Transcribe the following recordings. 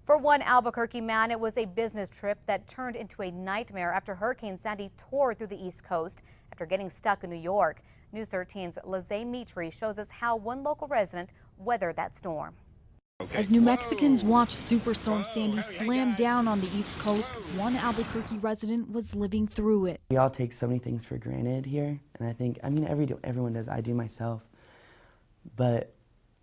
For one Albuquerque man, it was a business trip that turned into a nightmare after Hurricane Sandy tore through the East Coast after getting stuck in New York. News 13's Lizzie Mitri shows us how one local resident weathered that storm. As New Mexicans watched Superstorm Sandy slam down on the East Coast, one Albuquerque resident was living through it. We all take so many things for granted here, and I mean, everyone does. I do myself. But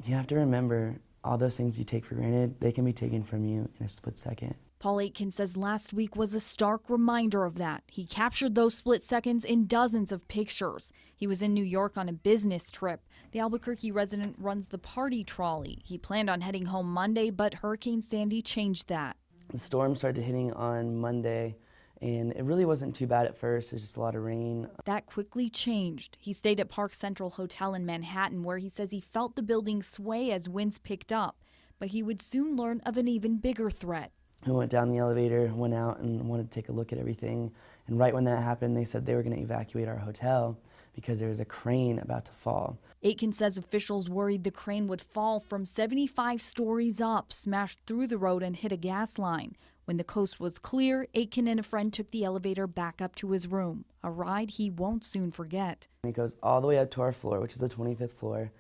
you have to remember, all those things you take for granted, they can be taken from you in a split second. Paul Aitken says last week was a stark reminder of that. He captured those split seconds in dozens of pictures. He was in New York on a business trip. The Albuquerque resident runs the party trolley. He planned on heading home Monday, but Hurricane Sandy changed that. The storm started hitting on Monday, and it really wasn't too bad at first. There's just a lot of rain. That quickly changed. He stayed at Park Central Hotel in Manhattan, where he says he felt the building sway as winds picked up. But he would soon learn of an even bigger threat. We went down the elevator, went out, and wanted to take a look at everything. And right when that happened, they said they were going to evacuate our hotel because there was a crane about to fall. Aitken says officials worried the crane would fall from 75 stories up, smash through the road, and hit a gas line. When the coast was clear, Aitken and a friend took the elevator back up to his room, a ride he won't soon forget. It goes all the way up to our floor, which is the 25th floor,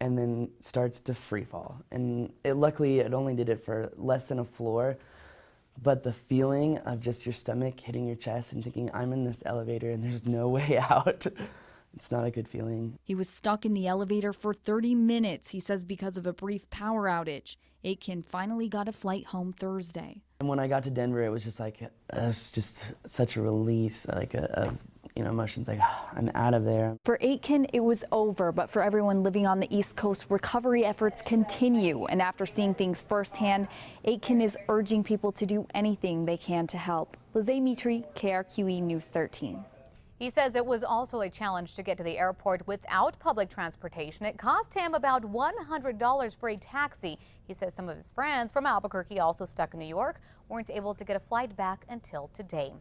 and then starts to free fall. And luckily, it only did it for less than a floor, but the feeling of just your stomach hitting your chest and thinking, I'm in this elevator and there's no way out, it's not a good feeling. He was stuck in the elevator for 30 minutes, he says, because of a brief power outage. Aitken finally got a flight home Thursday. And when I got to Denver, it was just like, it was just such a release, like emotions like, I'm out of there. For Aitken, it was over, but for everyone living on the East Coast, recovery efforts continue. And after seeing things firsthand, Aitken is urging people to do anything they can to help. Lizzie Mitri, KRQE News 13. He says it was also a challenge to get to the airport without public transportation. It cost him about $100 for a taxi. He says some of his friends from Albuquerque, also stuck in New York, weren't able to get a flight back until today.